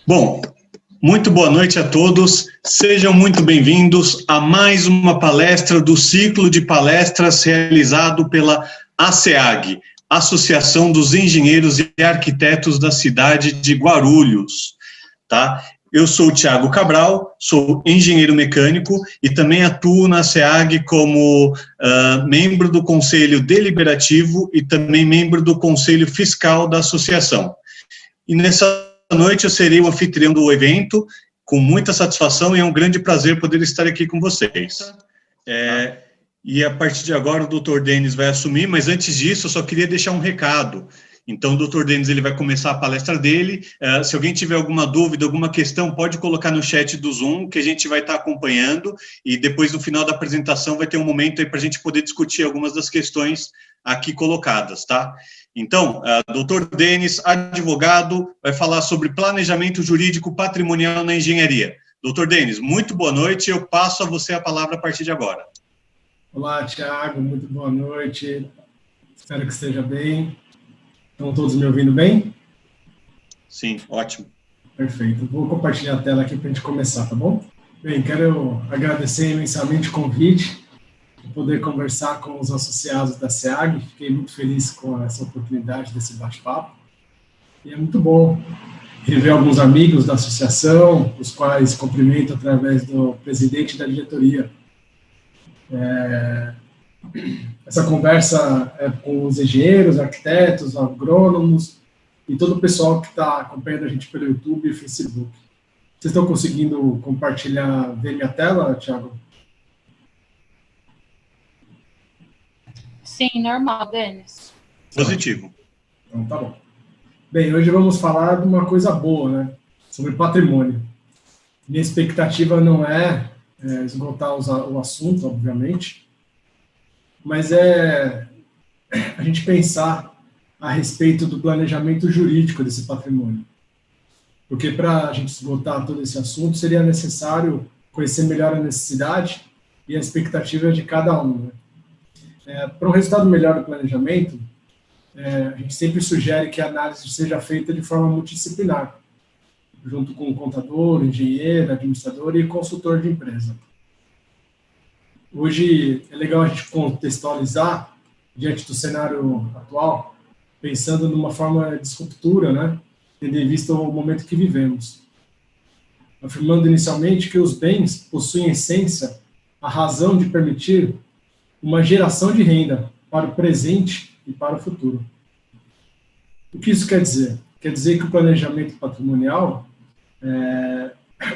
Bom, muito boa noite a todos, sejam muito bem-vindos a mais uma palestra do ciclo de palestras realizado pela ASEAG, Associação dos Engenheiros e Arquitetos da cidade de Guarulhos, tá? Eu sou o Thiago Cabral, sou engenheiro mecânico e também atuo na ASEAG como membro do Conselho Deliberativo e também membro do Conselho Fiscal da Associação. E nessa noite eu serei o anfitrião do evento, com muita satisfação, e é um grande prazer poder estar aqui com vocês. E a partir de agora o Dr. Denis vai assumir, mas antes disso eu só queria deixar um recado. Então o Dr. Denis ele vai começar a palestra dele, se alguém tiver alguma dúvida, alguma questão, pode colocar no chat do Zoom, que a gente vai estar acompanhando, e depois no final da apresentação vai ter um momento aí para a gente poder discutir algumas das questões aqui colocadas, tá? Então, Dr. Denis, advogado, vai falar sobre planejamento jurídico patrimonial na engenharia. Dr. Denis, muito boa noite, eu passo a você a palavra a partir de agora. Olá, Thiago, muito boa noite, espero que esteja bem. Estão todos me ouvindo bem? Sim, ótimo. Perfeito, vou compartilhar a tela aqui para a gente começar, tá bom? Bem, quero agradecer imensamente o convite, poder conversar com os associados da SEAG, fiquei muito feliz com essa oportunidade desse bate-papo, e é muito bom rever alguns amigos da associação, os quais cumprimento através do presidente da diretoria. Essa conversa é com os engenheiros, arquitetos, agrônomos e todo o pessoal que está acompanhando a gente pelo YouTube e Facebook. Vocês estão conseguindo compartilhar, ver minha tela, Thiago? Sim, normal, Denis. Positivo. Então, tá bom. Bem, hoje vamos falar de uma coisa boa, né? Sobre patrimônio. Minha expectativa não é esgotar o assunto, obviamente, mas é a gente pensar a respeito do planejamento jurídico desse patrimônio. Porque para a gente esgotar todo esse assunto, seria necessário conhecer melhor a necessidade e a expectativa de cada um, né? Para um resultado melhor do planejamento, a gente sempre sugere que a análise seja feita de forma multidisciplinar, junto com o contador, engenheiro, administrador e consultor de empresa. Hoje é legal a gente contextualizar, diante do cenário atual, pensando numa forma de ruptura, né, tendo em vista o momento que vivemos. Afirmando inicialmente que os bens possuem em essência a razão de permitir uma geração de renda para o presente e para o futuro. O que isso quer dizer? Quer dizer que o planejamento patrimonial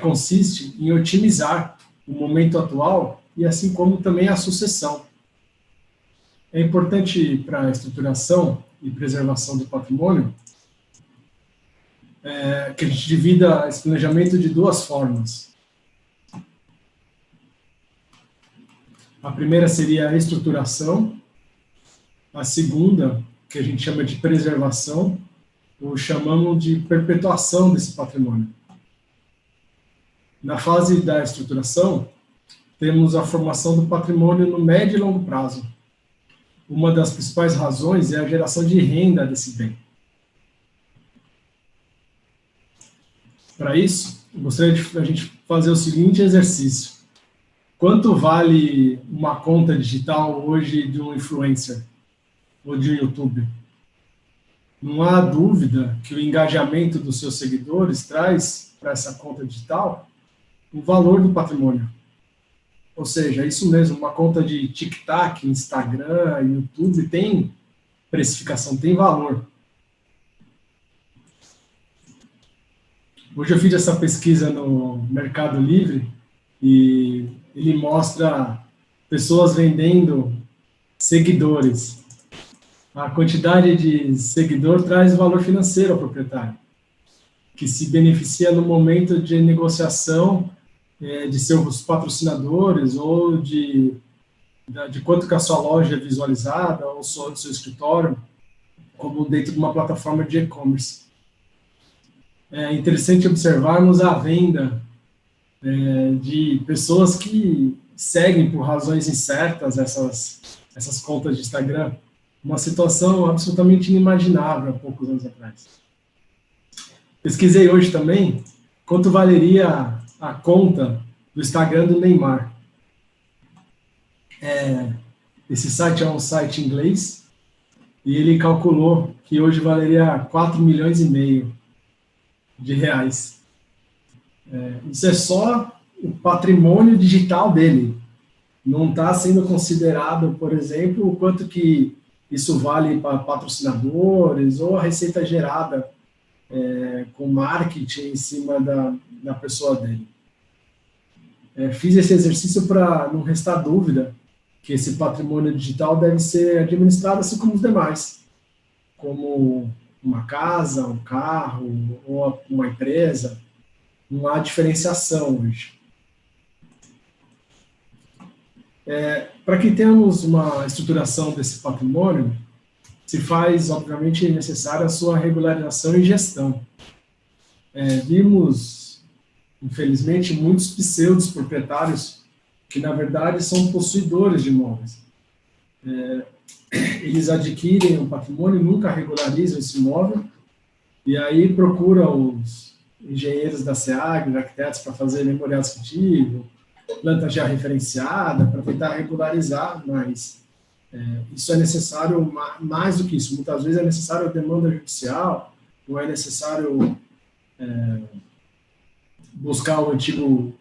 consiste em otimizar o momento atual e assim como também a sucessão. É importante para a estruturação e preservação do patrimônio que a gente divida esse planejamento de duas formas. A primeira seria a estruturação, a segunda, que a gente chama de preservação, ou chamamos de perpetuação desse patrimônio. Na fase da estruturação, temos a formação do patrimônio no médio e longo prazo. Uma das principais razões é a geração de renda desse bem. Para isso, eu gostaria de a gente fazer o seguinte exercício. Quanto vale uma conta digital hoje de um influencer ou de um YouTube? Não há dúvida que o engajamento dos seus seguidores traz para essa conta digital o valor do patrimônio. Ou seja, é isso mesmo, uma conta de TikTok, Instagram, YouTube tem precificação, tem valor. Hoje eu fiz essa pesquisa no Mercado Livre e ele mostra pessoas vendendo seguidores. A quantidade de seguidor traz valor financeiro ao proprietário, que se beneficia no momento de negociação de seus patrocinadores ou de quanto que a sua loja é visualizada ou do seu escritório, como dentro de uma plataforma de e-commerce. É interessante observarmos a venda de pessoas que seguem por razões incertas essas contas de Instagram, uma situação absolutamente inimaginável há poucos anos atrás. Pesquisei hoje também quanto valeria a conta do Instagram do Neymar. Esse site é um site inglês e ele calculou que hoje valeria 4 milhões e meio de reais. Isso é só o patrimônio digital dele. Não está sendo considerado, por exemplo, o quanto que isso vale para patrocinadores ou a receita gerada com marketing em cima da pessoa dele. Fiz esse exercício para não restar dúvida que esse patrimônio digital deve ser administrado assim como os demais, como uma casa, um carro ou uma empresa. Não há diferenciação hoje. Para que tenhamos uma estruturação desse patrimônio, se faz, obviamente, necessária a sua regularização e gestão. Vimos, infelizmente, muitos pseudos proprietários que, na verdade, são possuidores de imóveis. Eles adquirem um patrimônio, nunca regularizam esse imóvel, e aí procuram os engenheiros da SEAG, os arquitetos, para fazer memorial descritivo, planta já referenciada, para tentar regularizar, mas isso é necessário mais do que isso. Muitas vezes é necessário a demanda judicial, não é necessário buscar o antigo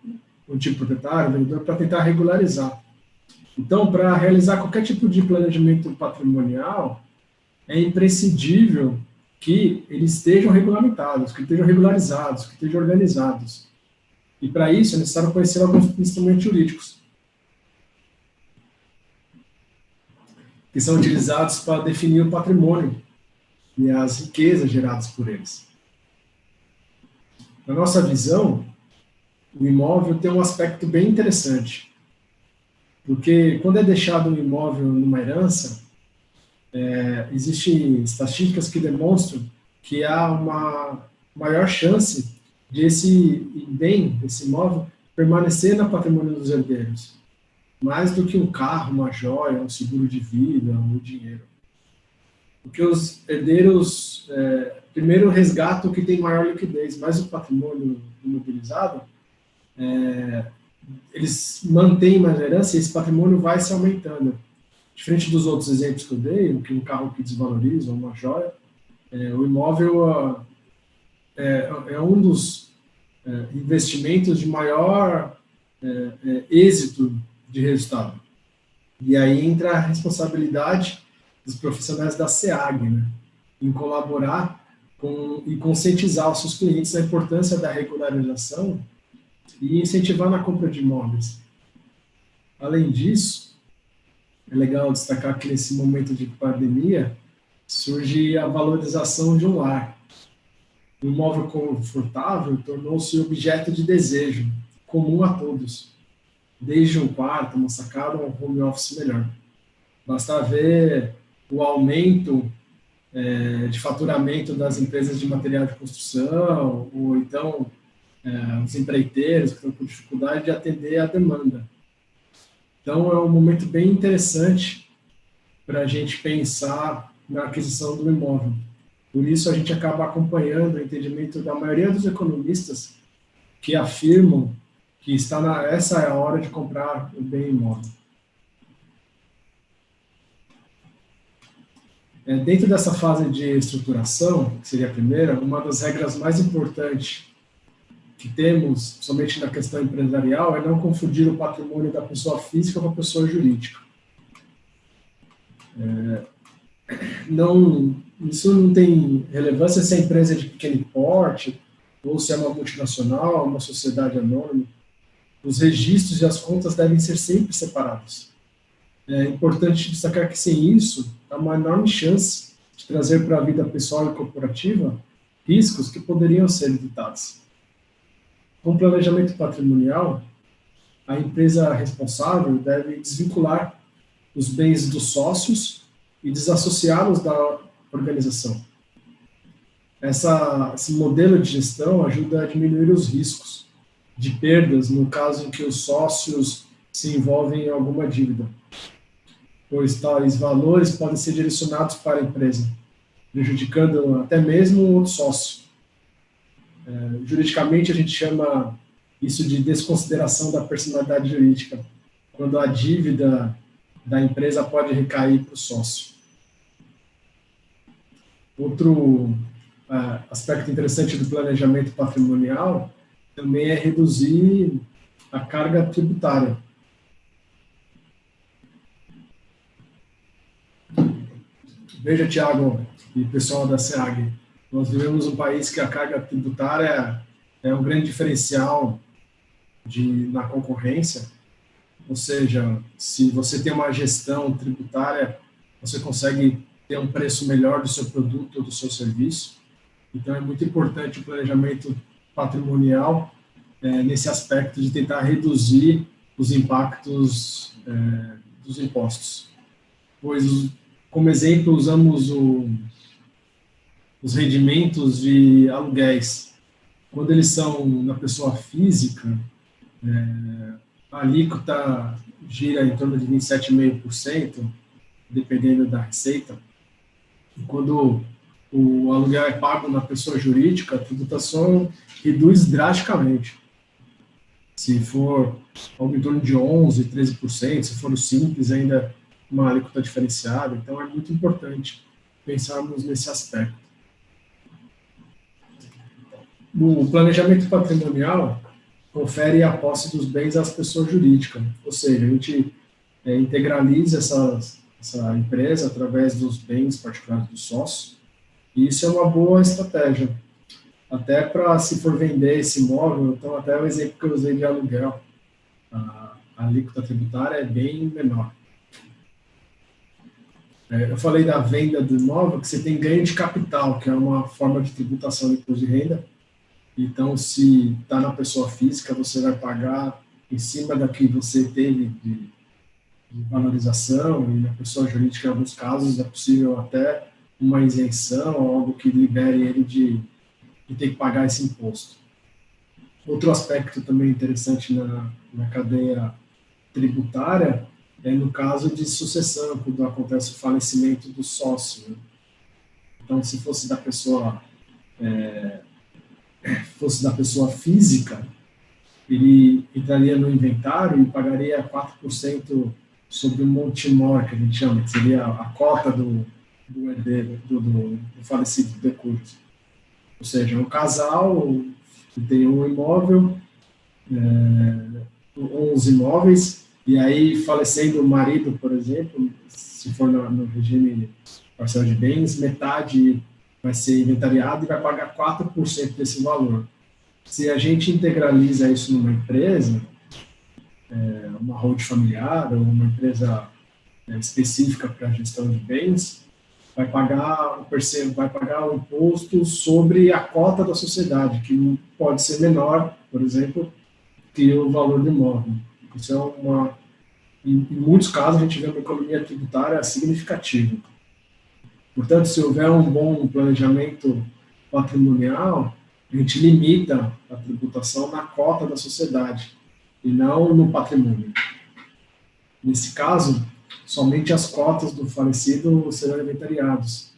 proprietário, o vendedor, para tentar regularizar. Então, para realizar qualquer tipo de planejamento patrimonial, é imprescindível que eles estejam regulamentados, que estejam regularizados, que estejam organizados. E, para isso, é necessário conhecer alguns instrumentos jurídicos que são utilizados para definir o patrimônio e as riquezas geradas por eles. Na nossa visão, o imóvel tem um aspecto bem interessante, porque quando é deixado um imóvel numa herança, existem estatísticas que demonstram que há uma maior chance de esse bem, esse imóvel, permanecer no patrimônio dos herdeiros, mais do que um carro, uma joia, um seguro de vida, um dinheiro. Porque os herdeiros, primeiro, resgatam o que tem maior liquidez, mais o patrimônio imobilizado, eles mantêm mais herança e esse patrimônio vai se aumentando. Diferente dos outros exemplos que eu dei, que um carro que desvaloriza, uma joia, o imóvel é um dos investimentos de maior êxito de resultado. E aí entra a responsabilidade dos profissionais da SEAG, né, em colaborar e conscientizar os seus clientes da importância da regularização e incentivar na compra de imóveis. Além disso, é legal destacar que nesse momento de pandemia surge a valorização de um lar. O imóvel confortável tornou-se objeto de desejo, comum a todos, desde um quarto, uma sacada, um home office melhor. Basta ver o aumento de faturamento das empresas de material de construção, ou então os empreiteiros que estão com dificuldade de atender à demanda. Então, é um momento bem interessante para a gente pensar na aquisição do imóvel. Por isso, a gente acaba acompanhando o entendimento da maioria dos economistas que afirmam que essa é a hora de comprar o bem imóvel. Dentro dessa fase de estruturação, que seria a primeira, uma das regras mais importantes que temos, somente na questão empresarial, é não confundir o patrimônio da pessoa física com a pessoa jurídica. Isso não tem relevância se a empresa é de pequeno porte, ou se é uma multinacional, uma sociedade anônima. Os registros e as contas devem ser sempre separados. É importante destacar que, sem isso, há uma enorme chance de trazer para a vida pessoal e corporativa riscos que poderiam ser evitados. Com planejamento patrimonial, a empresa responsável deve desvincular os bens dos sócios e desassociá-los da organização. Esse modelo de gestão ajuda a diminuir os riscos de perdas no caso em que os sócios se envolvem em alguma dívida, pois tais valores podem ser direcionados para a empresa, prejudicando até mesmo o outro sócio. Juridicamente, a gente chama isso de desconsideração da personalidade jurídica, quando a dívida da empresa pode recair para o sócio. Outro aspecto interessante do planejamento patrimonial também é reduzir a carga tributária. Veja, Tiago e pessoal da SEAG, nós vivemos um país que a carga tributária é um grande diferencial na concorrência, ou seja, se você tem uma gestão tributária, você consegue ter um preço melhor do seu produto ou do seu serviço. Então, é muito importante o planejamento patrimonial nesse aspecto de tentar reduzir os impactos dos impostos. Pois, como exemplo, usamos os rendimentos de aluguéis. Quando eles são na pessoa física, a alíquota gira em torno de 27,5%, dependendo da receita. E quando o aluguel é pago na pessoa jurídica, a tributação reduz drasticamente. Se for algo em torno de 11%, 13%, se for o simples, ainda uma alíquota diferenciada. Então, é muito importante pensarmos nesse aspecto. O planejamento patrimonial confere a posse dos bens às pessoas jurídicas, ou seja, a gente integraliza essa empresa através dos bens particulares do sócio, e isso é uma boa estratégia, até para, se for vender esse imóvel, então até o exemplo que eu usei de aluguel, a alíquota tributária é bem menor. Eu falei da venda do imóvel, que você tem ganho de capital, que é uma forma de tributação do imposto de renda. Então, se está na pessoa física, você vai pagar em cima da que você teve de valorização, e na pessoa jurídica, em alguns casos, é possível até uma isenção, algo que libere ele de ter que pagar esse imposto. Outro aspecto também interessante na cadeia tributária é no caso de sucessão, quando acontece o falecimento do sócio, né? Então, se fosse da pessoa física, ele entraria no inventário e pagaria 4% sobre o montimor, que a gente chama, que seria a cota do herdeiro, do falecido, do decúbito. Ou seja, um casal que tem um imóvel, 11 imóveis, e aí falecendo o marido, por exemplo, se for no regime parcial de bens, metade vai ser inventariado e vai pagar 4% desse valor. Se a gente integraliza isso numa empresa, uma holding familiar ou uma empresa específica para a gestão de bens, vai pagar o imposto sobre a cota da sociedade, que pode ser menor, por exemplo, que o valor do imóvel. Isso em muitos casos, a gente vê uma economia tributária significativa. Portanto, se houver um bom planejamento patrimonial, a gente limita a tributação na cota da sociedade e não no patrimônio. Nesse caso, somente as cotas do falecido serão inventariadas,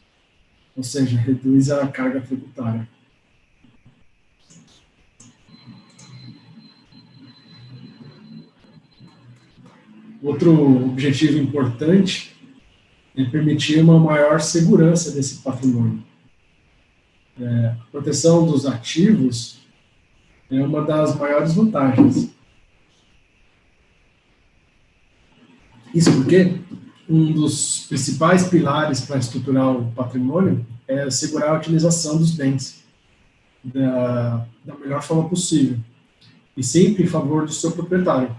ou seja, reduz a carga tributária. Outro objetivo importante é permitir uma maior segurança desse patrimônio. A proteção dos ativos é uma das maiores vantagens. Isso porque um dos principais pilares para estruturar o patrimônio é assegurar a utilização dos bens da melhor forma possível, e sempre em favor do seu proprietário,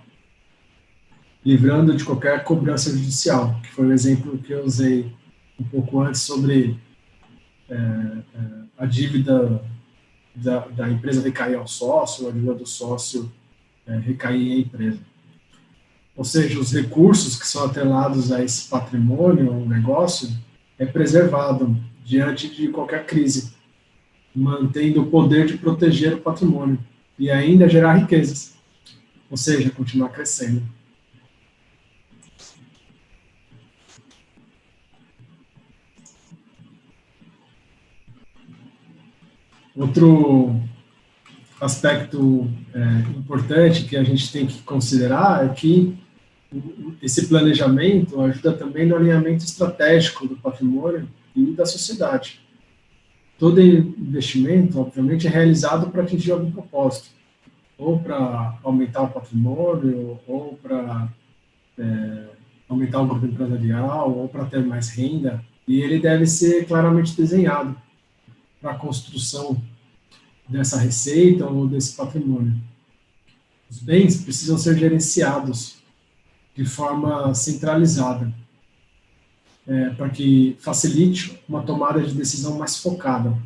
livrando de qualquer cobrança judicial, que foi o exemplo que eu usei um pouco antes sobre a dívida da empresa recair ao sócio, a dívida do sócio recair em empresa. Ou seja, os recursos que são atrelados a esse patrimônio, ou negócio, é preservado diante de qualquer crise, mantendo o poder de proteger o patrimônio e ainda gerar riquezas, ou seja, continuar crescendo. Outro aspecto importante que a gente tem que considerar é que esse planejamento ajuda também no alinhamento estratégico do patrimônio e da sociedade. Todo investimento, obviamente, é realizado para atingir algum propósito, ou para aumentar o patrimônio, ou para aumentar o grupo empresarial, ou para ter mais renda, e ele deve ser claramente desenhado para a construção dessa receita ou desse patrimônio. Os bens precisam ser gerenciados de forma centralizada, para que facilite uma tomada de decisão mais focada,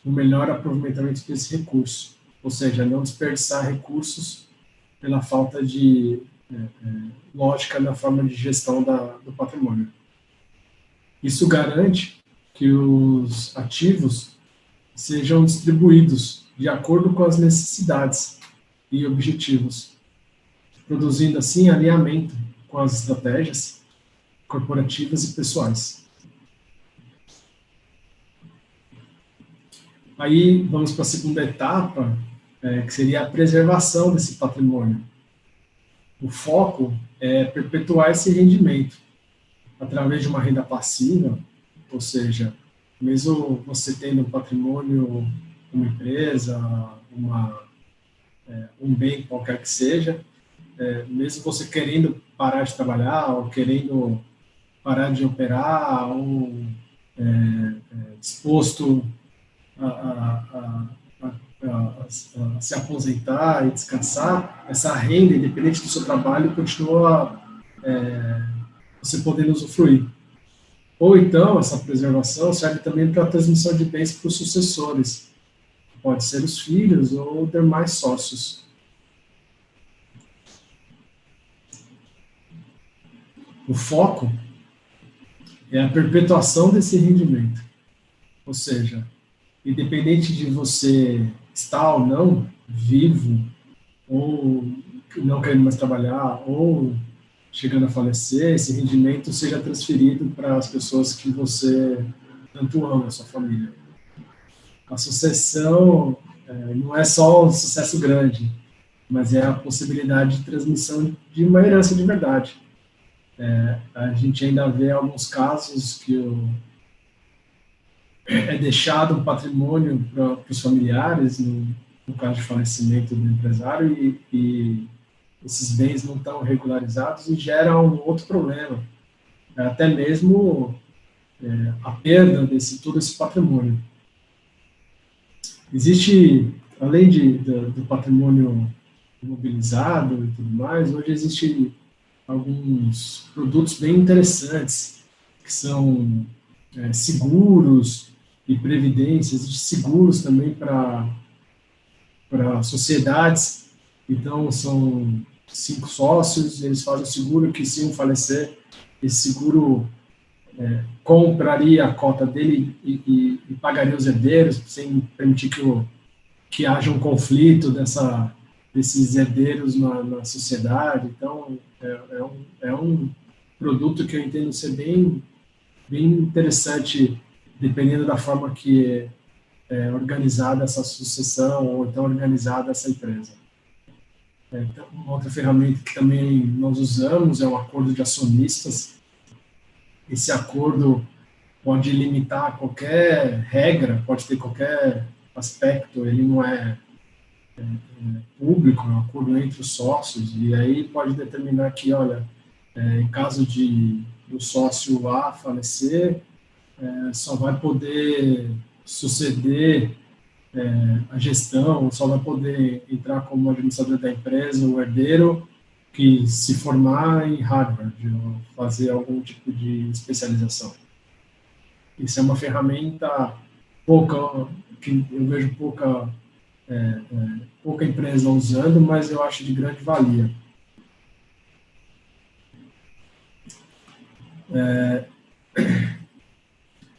no melhor aproveitamento desse recurso, ou seja, não desperdiçar recursos pela falta de lógica na forma de gestão do patrimônio. Isso garante que os ativos sejam distribuídos de acordo com as necessidades e objetivos, produzindo assim alinhamento com as estratégias corporativas e pessoais. Aí vamos para a segunda etapa, que seria a preservação desse patrimônio. O foco é perpetuar esse rendimento através de uma renda passiva, ou seja, mesmo você tendo um patrimônio, uma empresa, um bem qualquer que seja, mesmo você querendo parar de trabalhar ou querendo parar de operar ou disposto a se aposentar e descansar, essa renda, independente do seu trabalho, continua você podendo usufruir. Ou então, essa preservação serve também para a transmissão de bens para os sucessores. Pode ser os filhos ou demais sócios. O foco é a perpetuação desse rendimento. Ou seja, independente de você estar ou não vivo, ou não querendo mais trabalhar, ou chegando a falecer, esse rendimento seja transferido para as pessoas que você tanto ama, a sua família. A sucessão não é só um sucesso grande, mas é a possibilidade de transmissão de uma herança de verdade. A gente ainda vê alguns casos que é deixado um patrimônio para os familiares, no caso de falecimento do empresário, e esses bens não estão regularizados e geram um outro problema, até mesmo a perda todo esse patrimônio. Existe, além do patrimônio imobilizado e tudo mais, hoje existe alguns produtos bem interessantes, que são seguros e previdência. Existem seguros também para sociedades. Então, são 5 sócios, eles fazem o seguro que, se um falecer, esse seguro compraria a cota dele e pagaria os herdeiros, sem permitir que haja um conflito desses herdeiros na sociedade. Então, é um produto que eu entendo ser bem interessante, dependendo da forma que é organizada essa sucessão, ou então organizada essa empresa. Então, uma outra ferramenta que também nós usamos é o acordo de acionistas. Esse acordo pode limitar qualquer regra, pode ter qualquer aspecto, ele não é público, é um acordo entre os sócios, e aí pode determinar que, olha, em caso do sócio A falecer, só vai poder suceder a gestão, só vai poder entrar como administrador da empresa o herdeiro que se formar em Harvard ou fazer algum tipo de especialização. Isso é uma ferramenta que eu vejo pouca empresa usando, mas eu acho de grande valia.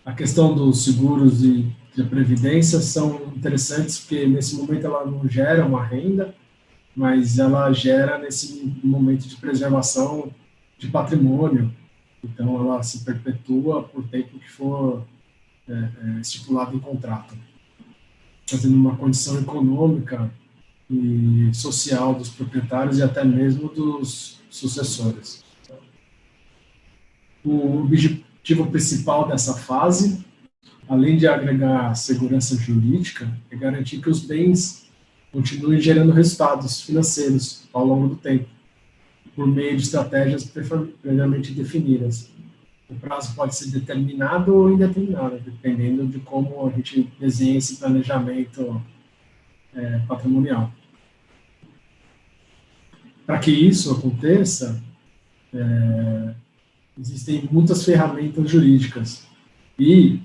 A questão dos seguros e de previdência são interessantes, porque nesse momento ela não gera uma renda, mas ela gera nesse momento de preservação de patrimônio. Então, ela se perpetua por tempo que for estipulado em contrato, fazendo uma condição econômica e social dos proprietários e até mesmo dos sucessores. O objetivo principal dessa fase, além de agregar segurança jurídica, é garantir que os bens continuem gerando resultados financeiros ao longo do tempo, por meio de estratégias previamente definidas. O prazo pode ser determinado ou indeterminado, dependendo de como a gente desenha esse planejamento patrimonial. Para que isso aconteça, existem muitas ferramentas jurídicas e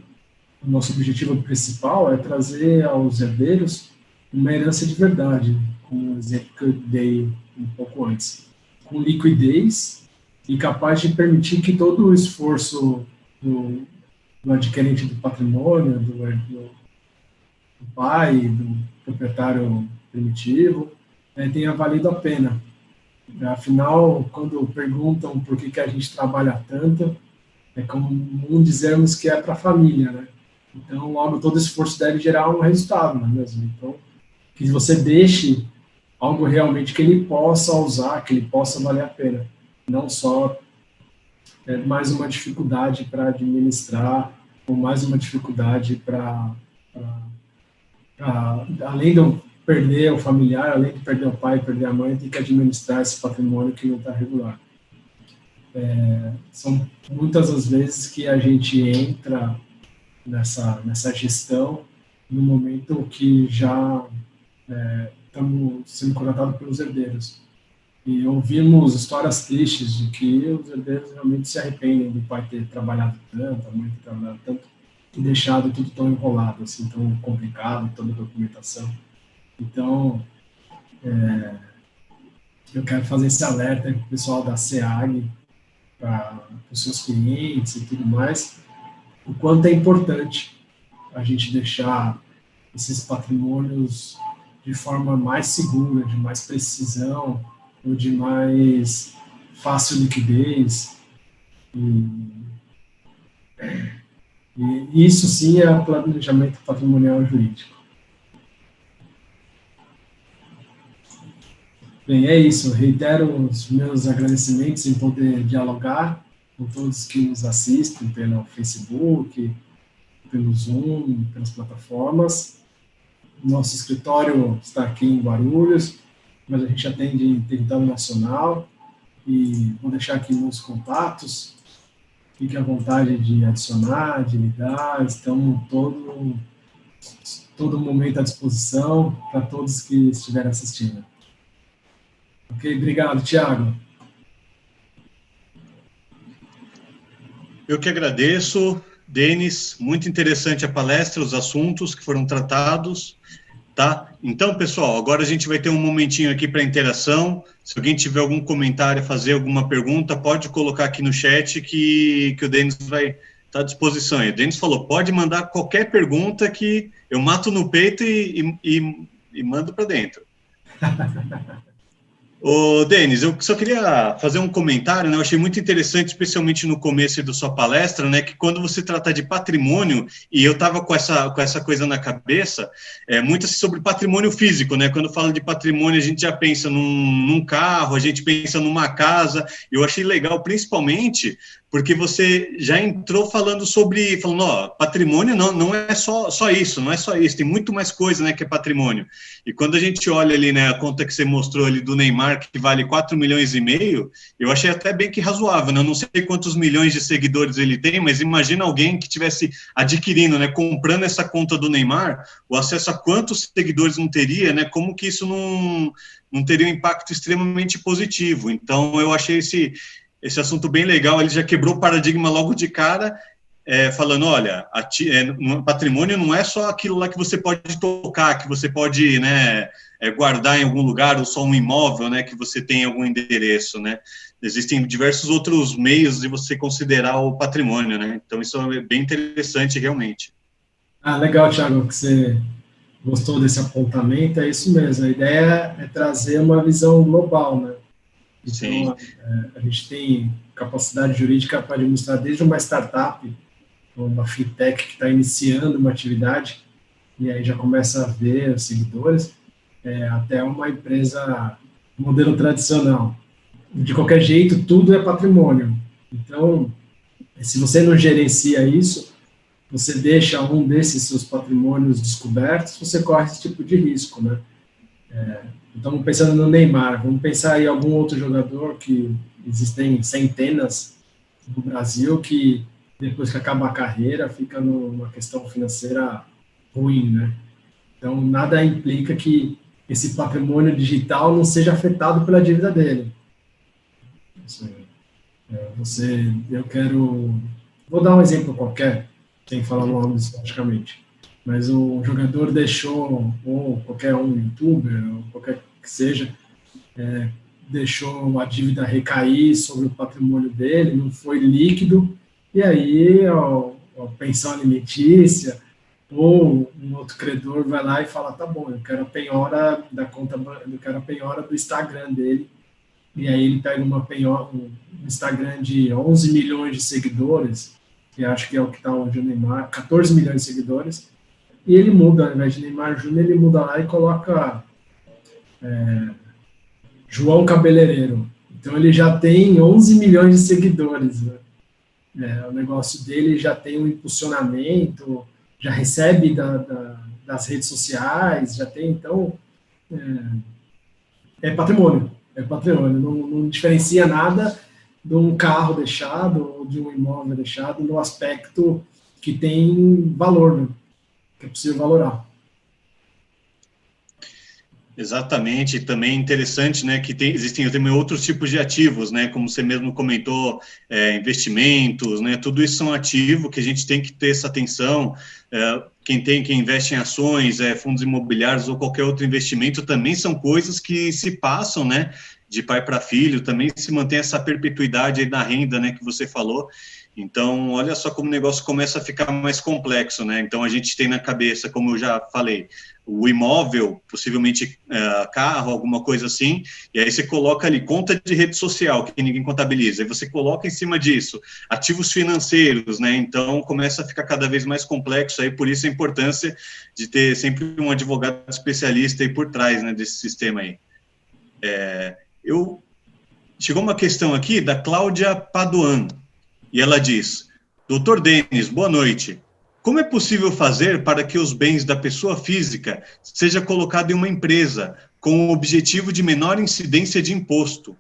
o nosso objetivo principal é trazer aos herdeiros uma herança de verdade, como o exemplo que eu dei um pouco antes, com liquidez e capaz de permitir que todo o esforço do adquirente do patrimônio, do pai, do proprietário primitivo, tenha valido a pena. Afinal, quando perguntam por que a gente trabalha tanto, é comum dizermos que é para a família, né? Então, logo, todo esforço deve gerar um resultado, não é mesmo? Então, que você deixe algo realmente que ele possa usar, que ele possa valer a pena. Não só mais uma dificuldade para administrar, ou mais uma dificuldade para além de eu perder o familiar, além de perder o pai, perder a mãe, tem que administrar esse patrimônio que não está regular. São muitas as vezes que a gente entra nessa gestão no momento que já estamos sendo contratados pelos herdeiros. E ouvimos histórias tristes de que os herdeiros realmente se arrependem do pai ter trabalhado tanto, a mãe ter trabalhado tanto, e deixado tudo tão enrolado, assim, tão complicado, toda a documentação. Então, eu quero fazer esse alerta para o pessoal da SEAG, para os seus clientes e tudo mais, o quanto é importante a gente deixar esses patrimônios de forma mais segura, de mais precisão, ou de mais fácil liquidez. E isso sim é o planejamento patrimonial jurídico. Bem, é isso. Reitero os meus agradecimentos em poder dialogar com todos que nos assistem pelo Facebook, pelo Zoom, pelas plataformas. Nosso escritório está aqui em Guarulhos, mas a gente atende em território nacional e vou deixar aqui meus contatos. Fique à vontade de adicionar, de ligar. Estamos todo momento à disposição para todos que estiverem assistindo. Ok, obrigado, Thiago. Eu que agradeço, Denis, muito interessante a palestra, os assuntos que foram tratados, tá? Então, pessoal, agora a gente vai ter um momentinho aqui para interação. Se alguém tiver algum comentário, fazer alguma pergunta, pode colocar aqui no chat que o Denis vai estar à disposição. E o Denis falou, pode mandar qualquer pergunta que eu mato no peito e mando para dentro. Ô, Denis, eu só queria fazer um comentário, né? Eu achei muito interessante, especialmente no começo da sua palestra, né? Que quando você trata de patrimônio, e eu estava com essa coisa na cabeça, muito assim sobre patrimônio físico, né? Quando fala de patrimônio, a gente já pensa num carro, a gente pensa numa casa. Eu achei legal, principalmente, porque você já entrou falando, ó, patrimônio não é só isso, não é só isso, tem muito mais coisa, né, que é patrimônio. E quando a gente olha ali, né, a conta que você mostrou ali do Neymar, que vale 4,5 milhões, eu achei até bem que razoável, né, eu não sei quantos milhões de seguidores ele tem, mas imagina alguém que tivesse adquirindo, né, comprando essa conta do Neymar, o acesso a quantos seguidores não teria, né, como que isso não teria um impacto extremamente positivo. Então, eu achei esse assunto bem legal, ele já quebrou o paradigma logo de cara, falando, olha, patrimônio não é só aquilo lá que você pode tocar, que você pode, né, guardar em algum lugar, ou só um imóvel, né, que você tem algum endereço, né, existem diversos outros meios de você considerar o patrimônio, né, então isso é bem interessante, realmente. Legal, Thiago, que você gostou desse apontamento, é isso mesmo, a ideia é trazer uma visão global, né. Então, a gente tem capacidade jurídica para administrar desde uma startup, uma fintech que está iniciando uma atividade, e aí já começa a ver os seguidores, até uma empresa modelo tradicional. De qualquer jeito, tudo é patrimônio. Então, se você não gerencia isso, você deixa um desses seus patrimônios descobertos, você corre esse tipo de risco, né? Então, pensando no Neymar, vamos pensar em algum outro jogador que existem centenas no Brasil que, depois que acaba a carreira, fica numa questão financeira ruim, né? Então, nada implica que esse patrimônio digital não seja afetado pela dívida dele. Vou dar um exemplo qualquer, sem falar nome especificamente, mas o jogador deixou, ou qualquer youtuber, ou qualquer que seja, deixou a dívida recair sobre o patrimônio dele, não foi líquido, e aí a pensão alimentícia ou um outro credor vai lá e fala, tá bom, eu quero a penhora da conta, eu quero a penhora do Instagram dele, e aí ele pega um Instagram de 11 milhões de seguidores, que acho que é o que está hoje o Neymar, 14 milhões de seguidores, e ele muda, ao invés de Neymar Júnior, ele muda lá e coloca João Cabeleireiro. Então ele já tem 11 milhões de seguidores, né? O negócio dele já tem um impulsionamento, já recebe das redes sociais, já tem, então, patrimônio, não diferencia nada de um carro deixado ou de um imóvel deixado no aspecto que tem valor, né? Que é possível valorar. Exatamente, também interessante, né, que existem também outros tipos de ativos, né, como você mesmo comentou, investimentos, né, tudo isso são ativos que a gente tem que ter essa atenção. Quem investe em ações, fundos imobiliários ou qualquer outro investimento também são coisas que se passam, né, de pai para filho, também se mantém essa perpetuidade aí da renda, né, que você falou. Então, olha só como o negócio começa a ficar mais complexo, né? Então, a gente tem na cabeça, como eu já falei, o imóvel, possivelmente carro, alguma coisa assim, e aí você coloca ali conta de rede social, que ninguém contabiliza, e você coloca em cima disso ativos financeiros, né? Então, começa a ficar cada vez mais complexo, aí por isso a importância de ter sempre um advogado especialista aí por trás, né, desse sistema aí. Chegou uma questão aqui da Cláudia Paduan, e ela diz: Dr. Denis, boa noite. Como é possível fazer para que os bens da pessoa física seja colocado em uma empresa com o objetivo de menor incidência de imposto?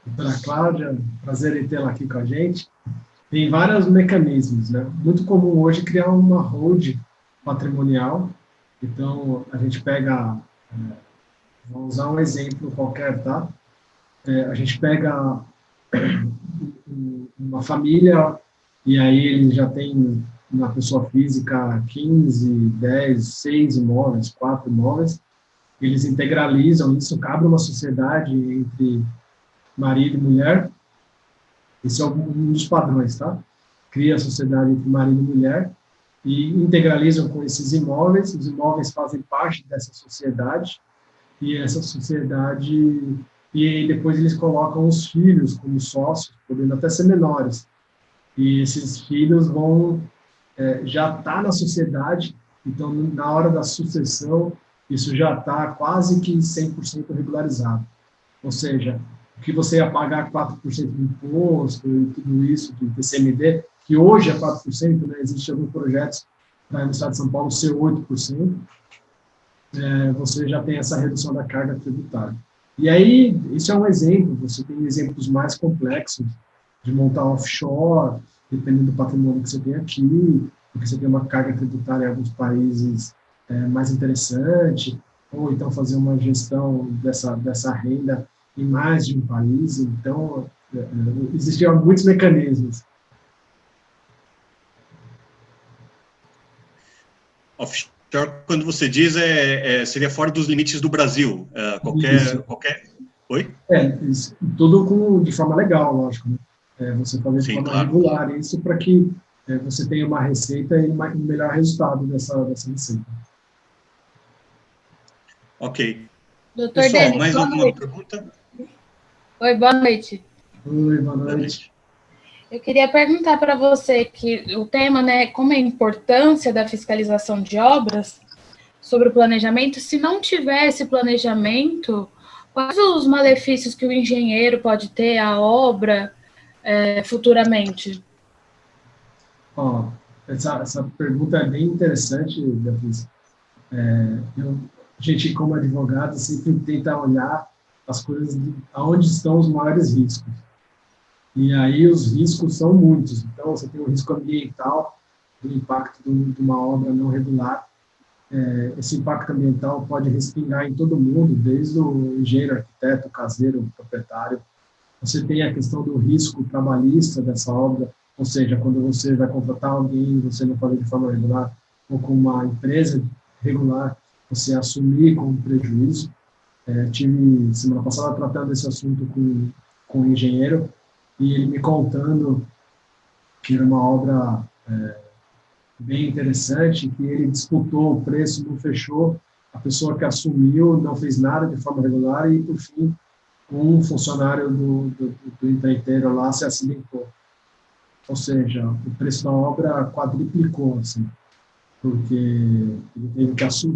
Doutora Cláudia, prazer em tê-la aqui com a gente. Tem vários mecanismos, né? Muito comum hoje criar uma holding patrimonial. Então, a gente pega, vou usar um exemplo qualquer, tá? A gente pega uma família, e aí ele já tem, na pessoa física, 15, 10, 6 imóveis, 4 imóveis, eles integralizam isso, abre uma sociedade entre marido e mulher, esse é um dos padrões, tá? Cria a sociedade entre marido e mulher, e integralizam com esses imóveis, os imóveis fazem parte dessa sociedade, e essa sociedade... E depois eles colocam os filhos como sócios, podendo até ser menores. E esses filhos vão já estar na sociedade, então, na hora da sucessão, isso já está quase que 100% regularizado. Ou seja, o que você ia pagar 4% de imposto e tudo isso, do IPCMD, que hoje é 4%, né, existem alguns projetos no estado de São Paulo ser 8%, você já tem essa redução da carga tributária. E aí, isso é um exemplo, você tem exemplos mais complexos de montar offshore, dependendo do patrimônio que você tem aqui, porque você tem uma carga tributária em alguns países mais interessante, ou então fazer uma gestão dessa renda em mais de um país. Então, existiam muitos mecanismos. Offshore, quando você diz, seria fora dos limites do Brasil. Qualquer... Oi? Isso, tudo de forma legal, lógico. Né? Você fazer de forma regular isso para que você tenha uma receita e um melhor resultado dessa receita. Ok. Doutor Pessoal, Denis, mais alguma pergunta? Oi, boa noite. Oi, boa noite. Eu queria perguntar para você que o tema, né, como é a importância da fiscalização de obras, sobre o planejamento. Se não tiver esse planejamento, quais os malefícios que o engenheiro pode ter à obra futuramente? Ó, essa pergunta é bem interessante, Beatriz. A gente, como advogado, sempre tenta olhar as coisas aonde estão os maiores riscos. E aí os riscos são muitos. Então, você tem o risco ambiental, do impacto de uma obra não regular. Esse impacto ambiental pode respingar em todo mundo, desde o engenheiro, arquiteto, caseiro, proprietário. Você tem a questão do risco trabalhista dessa obra, ou seja, quando você vai contratar alguém, você não fazer de forma regular, ou com uma empresa regular, você assumir como prejuízo. Tive, semana passada, tratando esse assunto com um engenheiro, e ele me contando que era uma obra bem interessante, que ele disputou o preço, não fechou, a pessoa que assumiu não fez nada de forma regular e, por fim, um funcionário do empreiteiro lá se acidentou. Ou seja, o preço da obra quadruplicou, assim, porque ele teve que assumir,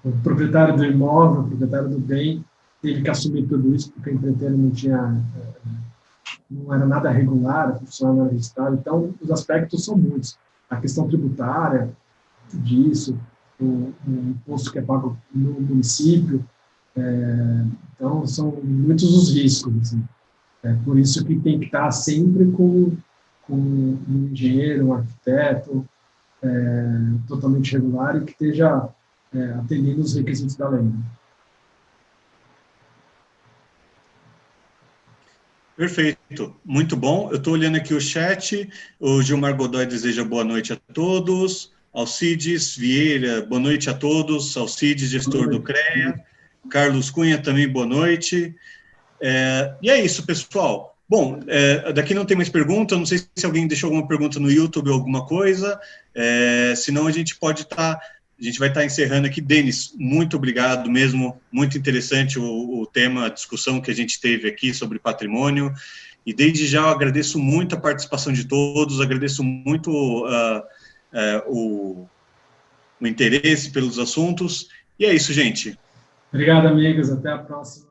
o proprietário do imóvel, o proprietário do bem, teve que assumir tudo isso, porque o empreiteiro não era nada regular, a profissional não era registrado. Então, os aspectos são muitos. A questão tributária disso, o imposto que é pago no município. Então, são muitos os riscos. Assim. Por isso que tem que estar sempre com um engenheiro, um arquiteto, totalmente regular e que esteja atendendo os requisitos da lei. Perfeito, muito bom. Eu estou olhando aqui o chat. O Gilmar Godoy deseja boa noite a todos. Alcides Vieira, boa noite a todos. Alcides, gestor do CREA. Carlos Cunha também, boa noite. E é isso, pessoal. Bom, daqui não tem mais pergunta. Não sei se alguém deixou alguma pergunta no YouTube ou alguma coisa. Senão a gente pode estar... A gente vai estar encerrando aqui. Denis, muito obrigado mesmo, muito interessante o tema, a discussão que a gente teve aqui sobre patrimônio, e desde já eu agradeço muito a participação de todos, agradeço muito o interesse pelos assuntos, e é isso, gente. Obrigado, amigos, até a próxima.